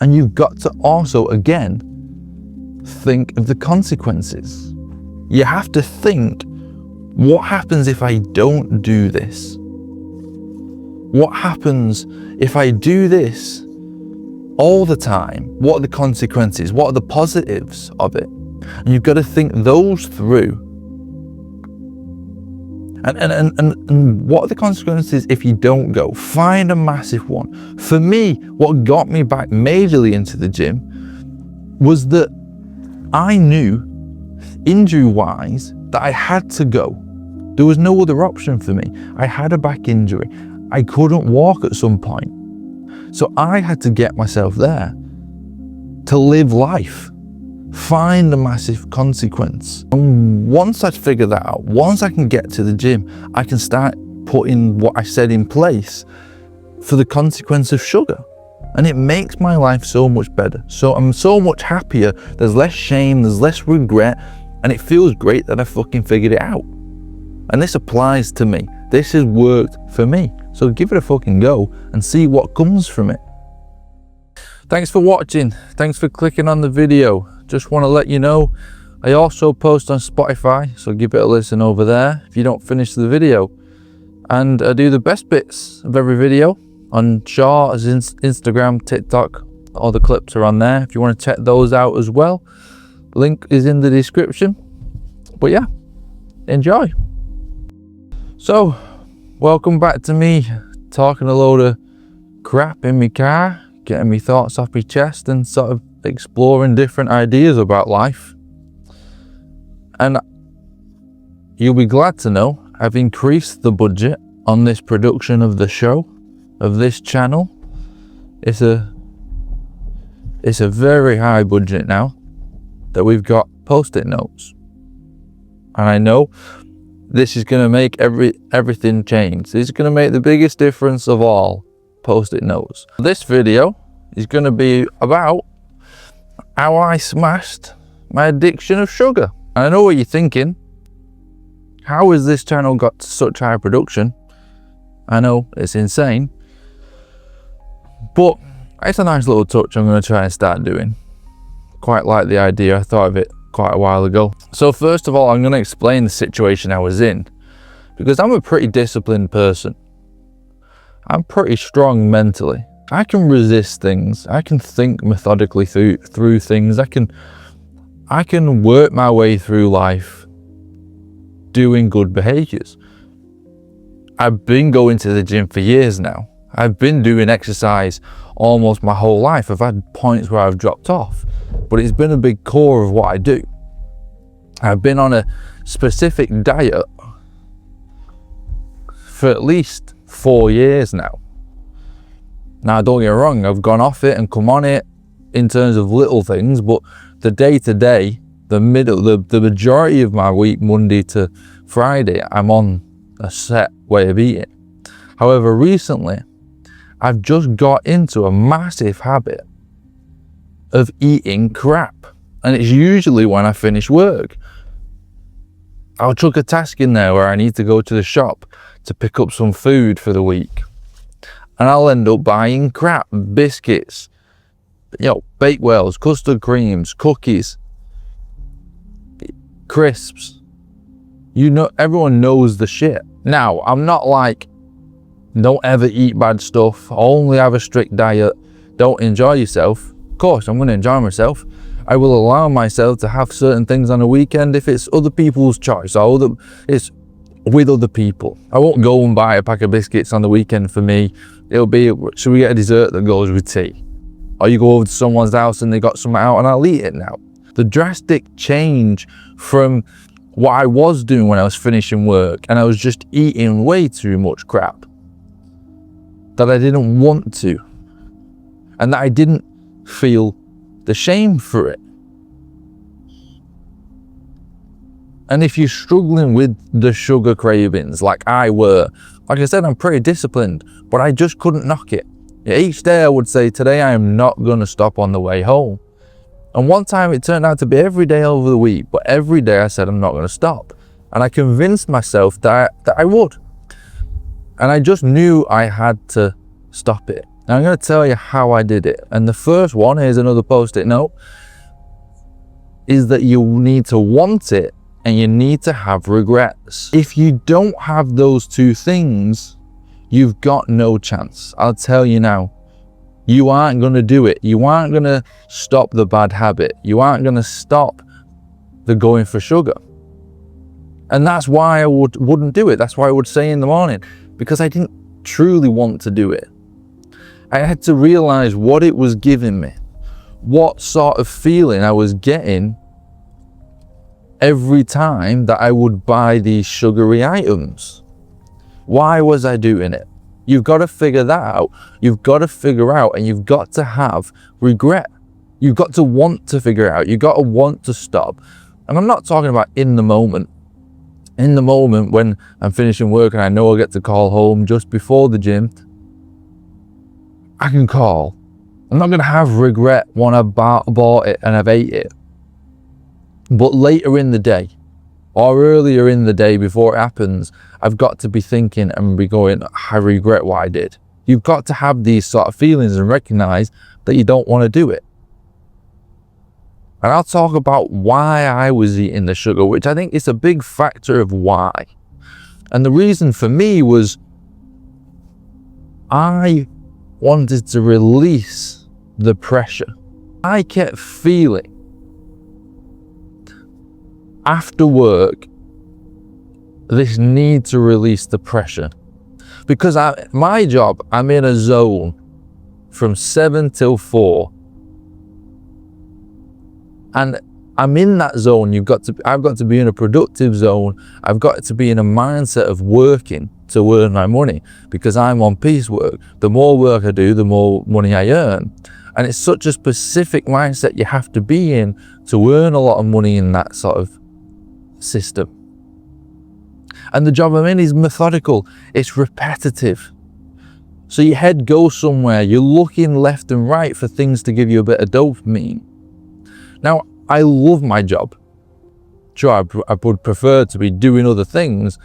And you've got to also, again, think of the consequences. You have to think, what happens if I don't do this? What happens if I do this all the time? What are the consequences? What are the positives of it? And you've got to think those through. And what are the consequences if you don't go? Find a massive one. For me, what got me back majorly into the gym was that I knew, injury-wise, that I had to go. There was no other option for me. I had a back injury. I couldn't walk at some point. So I had to get myself there to live life. Find a massive consequence. And once I figure that out, once I can get to the gym, I can start putting what I said in place for the consequence of sugar. And it makes my life so much better. So I'm so much happier. There's less shame, there's less regret, and it feels great that I fucking figured it out. And this applies to me. This has worked for me. So give it a fucking go and see what comes from it. Thanks for watching. Thanks for clicking on the video. Just want to let you know, I also post on Spotify, so give it a listen over there if you don't finish the video. And I do the best bits of every video on Shorts, Instagram, TikTok. All the clips are on there if you want to check those out as well. Link is in the description. But yeah, enjoy. So, welcome back to me talking a load of crap in my car, getting my thoughts off my chest and sort of exploring different ideas about life. And you'll be glad to know I've increased the budget on this production of the show, of this channel. It's a very high budget now that we've got post-it notes. And I know this is going to make everything change. This is going to make the biggest difference of all, post-it notes. This video is going to be about how I smashed my addiction of sugar. And I know what you're thinking. How has this channel got such high production? I know, it's insane. But it's a nice little touch I'm going to try and start doing. Quite like the idea. I thought of it quite a while ago. So first of all, I'm going to explain the situation I was in, because I'm a pretty disciplined person. I'm pretty strong mentally. I can resist things. I can think methodically through things. I can work my way through life doing good behaviors. I've been going to the gym for years now. I've been doing exercise almost my whole life. I've had points where I've dropped off, but it's been a big core of what I do. I've been on a specific diet for at least 4 years now. Now, don't get me wrong, I've gone off it and come on it in terms of little things, but the day-to-day, the majority of my week, Monday to Friday, I'm on a set way of eating. However, recently, I've just got into a massive habit of eating crap. And it's usually when I finish work. I'll chuck a task in there where I need to go to the shop to pick up some food for the week. And I'll end up buying crap, biscuits, Bakewells, custard creams, cookies, crisps. Everyone knows the shit. Now, I'm not like, don't ever eat bad stuff, only have a strict diet, don't enjoy yourself. Of course, I'm going to enjoy myself. I will allow myself to have certain things on a weekend if it's other people's choice, or it's with other people. I won't go and buy a pack of biscuits on the weekend for me. It'll be, should we get a dessert that goes with tea? Or you go over to someone's house and they got something out and I'll eat it now. The drastic change from what I was doing when I was finishing work and I was just eating way too much crap that I didn't want to, and that I didn't feel the shame for it. And if you're struggling with the sugar cravings like I were, like I said, I'm pretty disciplined, but I just couldn't knock it. Each day I would say, today I am not going to stop on the way home. And one time it turned out to be every day over the week, but every day I said I'm not going to stop. And I convinced myself that I would. And I just knew I had to stop it. Now I'm going to tell you how I did it. And the first one, here's another post-it note, is that you need to want it and you need to have regrets. If you don't have those two things, you've got no chance. I'll tell you now, you aren't going to do it. You aren't going to stop the bad habit. You aren't going to stop the going for sugar. And that's why I wouldn't do it. That's why I would say in the morning, because I didn't truly want to do it. I had to realize what it was giving me, what sort of feeling I was getting every time that I would buy these sugary items. Why was I doing it? You've got to figure that out. You've got to figure out, and you've got to have regret. You've got to want to figure it out. You've got to want to stop. And I'm not talking about in the moment. In the moment when I'm finishing work and I know I'll get to call home just before the gym, I can call. I'm not going to have regret when I bought it and I've ate it. But later in the day, or earlier in the day before it happens, I've got to be thinking and be going, I regret what I did. You've got to have these sort of feelings and recognize that you don't want to do it. And I'll talk about why I was eating the sugar, which I think is a big factor of why. And the reason for me was I wanted to release the pressure. I kept feeling after work this need to release the pressure. Because my job, I'm in a zone from 7 till 4. And I'm in that zone. I've got to be in a productive zone. I've got to be in a mindset of working to earn my money, because I'm on piecework. The more work I do, the more money I earn. And it's such a specific mindset you have to be in to earn a lot of money in that sort of system. And the job I'm in is methodical. It's repetitive. So your head goes somewhere. You're looking left and right for things to give you a bit of dopamine. Now, I love my job. Sure, I would prefer to be doing other things,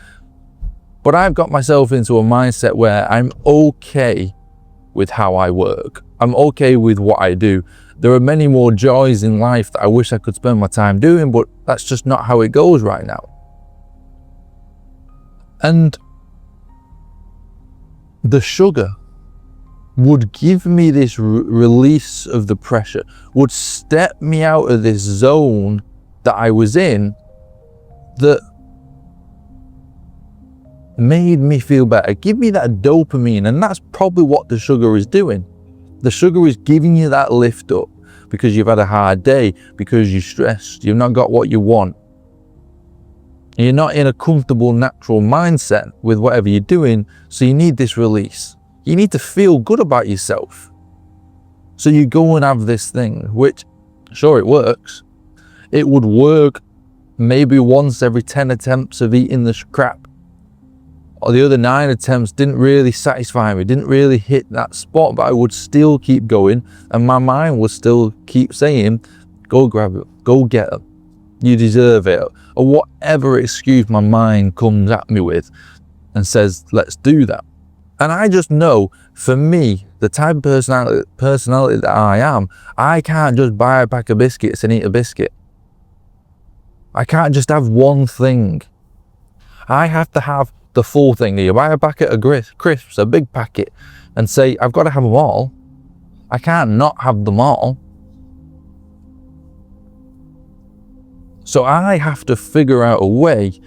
but I've got myself into a mindset where I'm okay with how I work. I'm okay with what I do. There are many more joys in life that I wish I could spend my time doing, but that's just not how it goes right now. And the sugar would give me this release of the pressure, would step me out of this zone that I was in that made me feel better, give me that dopamine. And that's probably what the sugar is doing. The sugar is giving you that lift up because you've had a hard day, because you're stressed, you've not got what you want. You're not in a comfortable, natural mindset with whatever you're doing, so you need this release. You need to feel good about yourself. So you go and have this thing, which, sure, it works. It would work maybe once every 10 attempts of eating the crap. Or the other 9 attempts didn't really satisfy me, didn't really hit that spot, but I would still keep going. And my mind would still keep saying, go grab it, go get it, you deserve it. Or whatever excuse my mind comes at me with and says, let's do that. And I just know, for me, the type of personality that I am, I can't just buy a pack of biscuits and eat a biscuit. I can't just have one thing. I have to have the full thing. You buy a packet of crisps, a big packet, and say, I've got to have them all. I can't not have them all. So I have to figure out a way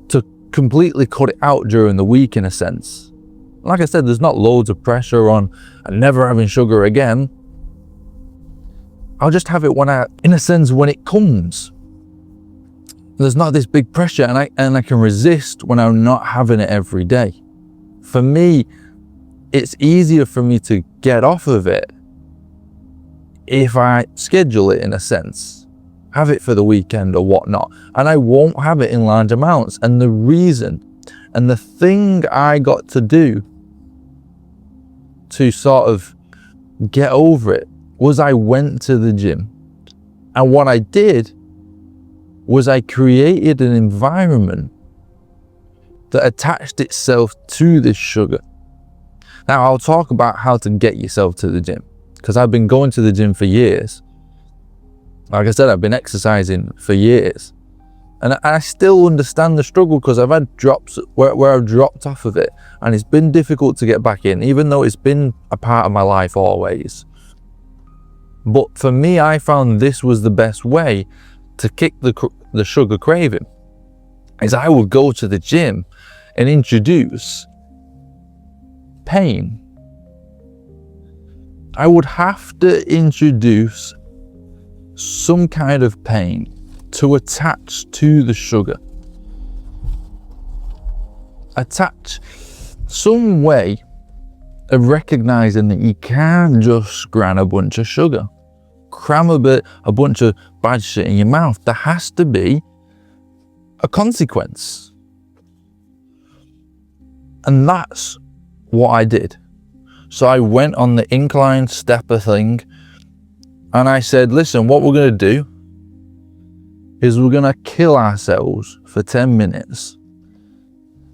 to completely cut it out during the week, in a sense. Like I said, there's not loads of pressure on never having sugar again. I'll just have it in a sense, when it comes. There's not this big pressure, and I can resist when I'm not having it every day. For me, it's easier for me to get off of it if I schedule it, in a sense. Have it for the weekend or whatnot. And I won't have it in large amounts. And the reason, and the thing I got to do to sort of get over it, was I went to the gym. And what I did was I created an environment that attached itself to this sugar. Now, I'll talk about how to get yourself to the gym, because I've been going to the gym for years. Like I said, I've been exercising for years. And I still understand the struggle, because I've had drops where I've dropped off of it, and it's been difficult to get back in, even though it's been a part of my life always. But for me, I found this was the best way to kick the sugar craving, is I would go to the gym and introduce pain. I would have to introduce some kind of pain to attach to the sugar. Attach some way of recognizing that you can't just gran a bunch of sugar, cram a bunch of bad shit in your mouth. There has to be a consequence. And that's what I did. So I went on the incline stepper thing, and I said, listen, what we're going to do is we're going to kill ourselves for 10 minutes,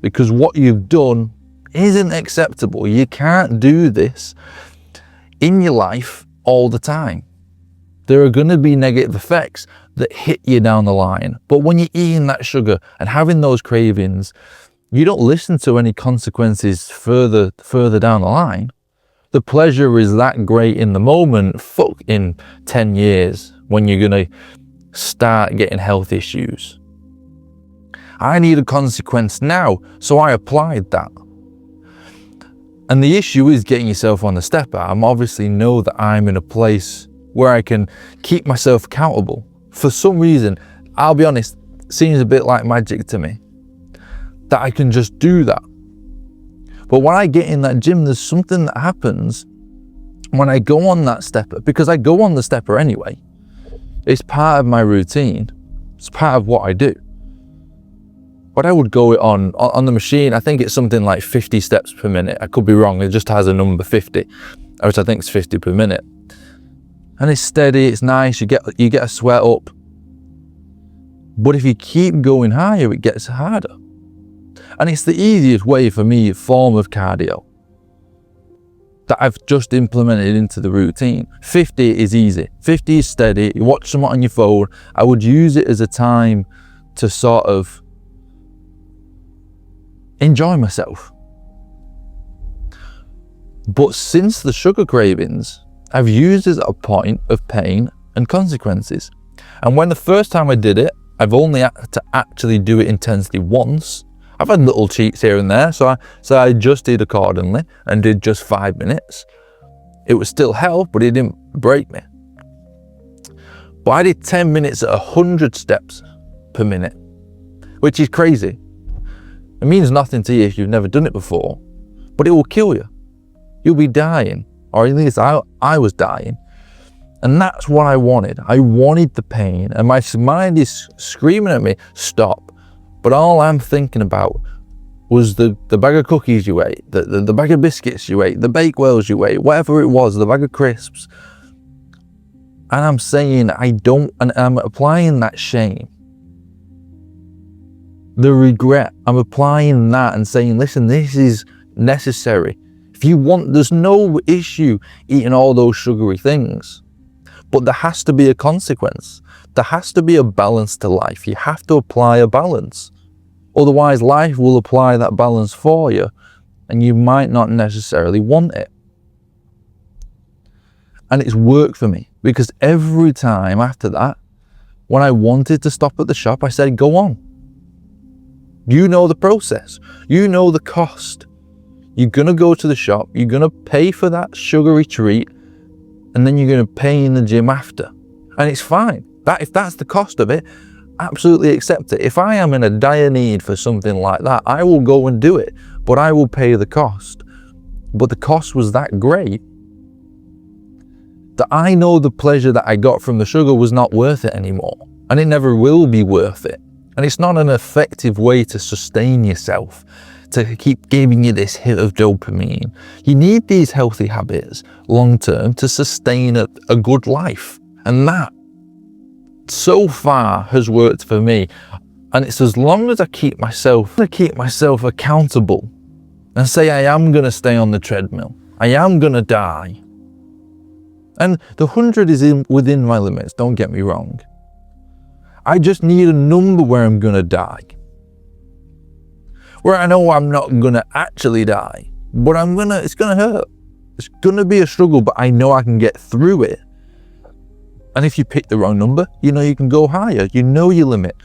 because what you've done isn't acceptable. You can't do this in your life all the time. There are going to be negative effects that hit you down the line. But when you're eating that sugar and having those cravings, you don't listen to any consequences further down the line. The pleasure is that great in the moment. Fuck in 10 years when you're going to start getting health issues. I need a consequence now, so I applied that. And the issue is getting yourself on the stepper. I obviously know that I'm in a place where I can keep myself accountable. For some reason, I'll be honest, it seems a bit like magic to me that I can just do that. But when I get in that gym, there's something that happens when I go on that stepper, because I go on the stepper anyway. It's part of my routine. It's part of what I do. But I would go on the machine. I think it's something like 50 steps per minute. I could be wrong. It just has a number 50, which I think is 50 per minute. And it's steady. It's nice. You get a sweat up. But if you keep going higher, it gets harder. And it's the easiest way for me, form of cardio that I've just implemented into the routine. 50 is easy. 50 is steady. You watch something on your phone. I would use it as a time to sort of enjoy myself. But since the sugar cravings, I've used it as a point of pain and consequences. And when the first time I did it, I've only had to actually do it intensely once. I've had little cheats here and there, so I adjusted accordingly and did just 5 minutes. It was still hell, but it didn't break me. But I did 10 minutes at 100 steps per minute, which is crazy. It means nothing to you if you've never done it before, but it will kill you. You'll be dying, or at least I was dying. And that's what I wanted. I wanted the pain, and my mind is screaming at me, stop. But all I'm thinking about was the bag of cookies you ate, the bag of biscuits you ate, the Bakewells you ate, whatever it was, the bag of crisps. And I'm saying and I'm applying that shame. The regret, I'm applying that and saying, listen, this is necessary. If you want, there's no issue eating all those sugary things, but there has to be a consequence. There has to be a balance to life. You have to apply a balance. Otherwise, life will apply that balance for you, and you might not necessarily want it. And it's worked for me, because every time after that, when I wanted to stop at the shop, I said, go on. You know the process. You know the cost. You're going to go to the shop. You're going to pay for that sugary treat, and then you're going to pay in the gym after. And it's fine. If that's the cost of it, absolutely accept it. If I am in a dire need for something like that, I will go and do it, but I will pay the cost. But the cost was that great that I know the pleasure that I got from the sugar was not worth it anymore, and it never will be worth it. And it's not an effective way to sustain yourself, to keep giving you this hit of dopamine. You need these healthy habits long term to sustain a good life. And that so far has worked for me. And it's as long as I keep myself accountable and say I am going to stay on the treadmill, I am going to die. And the 100 is within my limits, don't get me wrong. I just need a number where I'm going to die. Where I know I'm not going to actually die, but it's going to hurt. It's going to be a struggle, but I know I can get through it. And if you pick the wrong number, you know you can go higher. You know your limit.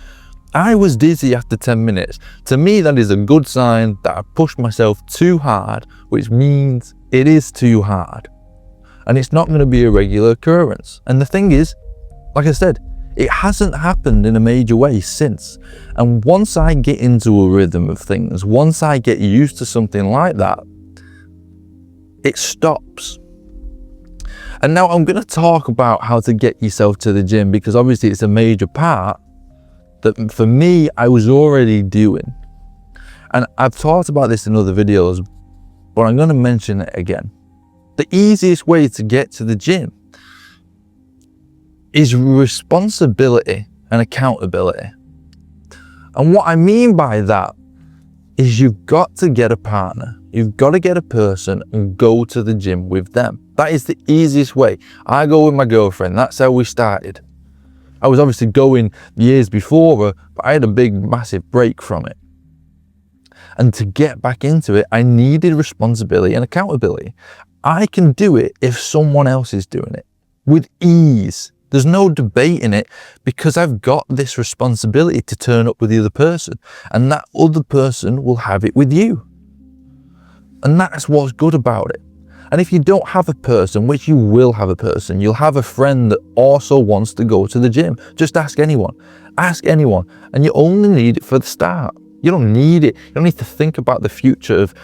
I was dizzy after 10 minutes. To me, that is a good sign that I pushed myself too hard, which means it is too hard. And it's not going to be a regular occurrence. And the thing is, like I said, it hasn't happened in a major way since. And once I get into a rhythm of things, once I get used to something like that, it stops. And now I'm going to talk about how to get yourself to the gym, because obviously it's a major part that for me, I was already doing. And I've talked about this in other videos, but I'm going to mention it again. The easiest way to get to the gym is responsibility and accountability. And what I mean by that is you've got to get a partner. You've got to get a person and go to the gym with them. That is the easiest way. I go with my girlfriend. That's how we started. I was obviously going years before, but I had a big, massive break from it. And to get back into it, I needed responsibility and accountability. I can do it if someone else is doing it with ease. There's no debating it, because I've got this responsibility to turn up with the other person, and that other person will have it with you. And that's what's good about it. And if you don't have a person, which you will have a person, you'll have a friend that also wants to go to the gym. Just ask anyone. Ask anyone. And you only need it for the start. You don't need it. You don't need to think about the future of,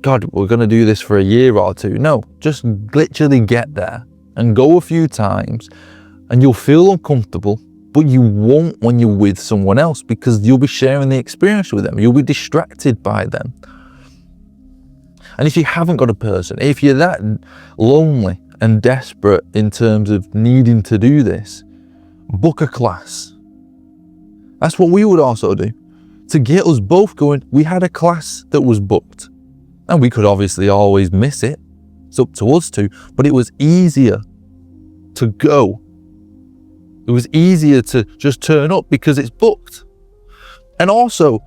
God, we're going to do this for a year or two. No, just literally get there and go a few times, and you'll feel uncomfortable, but you won't when you're with someone else, because you'll be sharing the experience with them. You'll be distracted by them. And if you haven't got a person, if you're that lonely and desperate in terms of needing to do this, book a class. That's what we would also do. To get us both going, we had a class that was booked. And we could obviously always miss it. It's up to us to, but it was easier to go. It was easier to just turn up because it's booked. And also,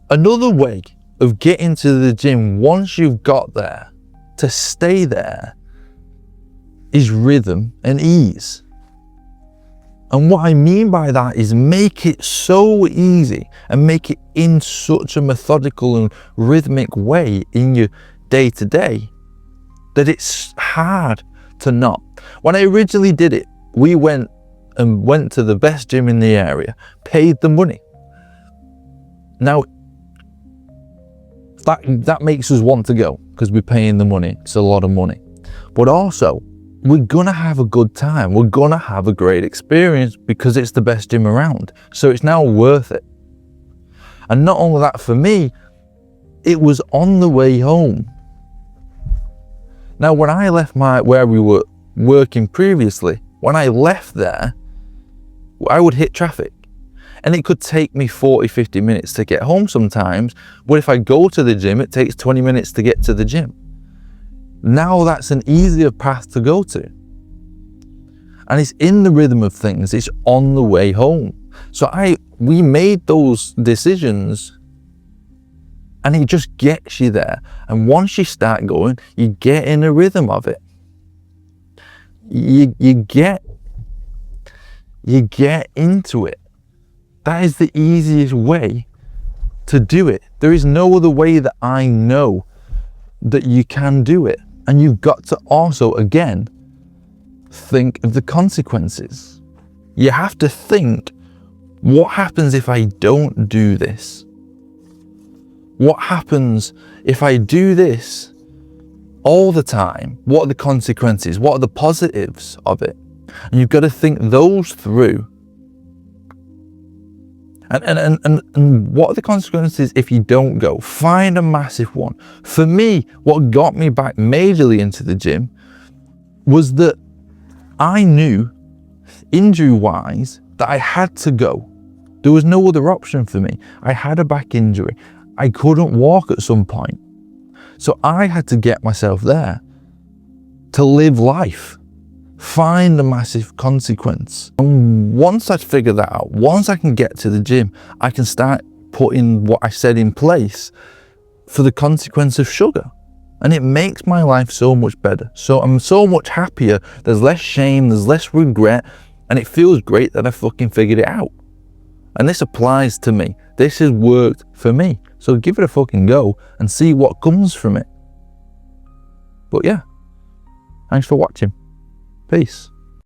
another way of getting to the gym once you've got there, to stay there, is rhythm and ease. And what I mean by that is make it so easy and make it in such a methodical and rhythmic way in your day-to-day that it's hard to not. When I originally did it, we went to the best gym in the area, paid the money. Now, that makes us want to go, because we're paying the money. It's a lot of money. But also, we're going to have a good time. We're going to have a great experience because it's the best gym around. So it's now worth it. And not only that, for me, it was on the way home. Now, when I left where we were working previously, when I left there, I would hit traffic. And it could take me 40, 50 minutes to get home sometimes. But if I go to the gym, it takes 20 minutes to get to the gym. Now that's an easier path to go to. And it's in the rhythm of things. It's on the way home. So we made those decisions, and it just gets you there. And once you start going, you get in a rhythm of it. You get into it. That is the easiest way to do it. There is no other way that I know that you can do it. And you've got to also, again, think of the consequences. You have to think, what happens if I don't do this? What happens if I do this all the time? What are the consequences? What are the positives of it? And you've got to think those through. And what are the consequences if you don't go? Find a massive one. For me, what got me back majorly into the gym was that I knew, injury-wise, that I had to go. There was no other option for me. I had a back injury. I couldn't walk at some point. So I had to get myself there to live life, find a massive consequence. And once I figure that out, once I can get to the gym, I can start putting what I said in place for the consequence of sugar. And it makes my life so much better. So I'm so much happier. There's less shame, there's less regret, and it feels great that I fucking figured it out. And this applies to me. This has worked for me. So give it a fucking go and see what comes from it. But yeah, thanks for watching. Peace.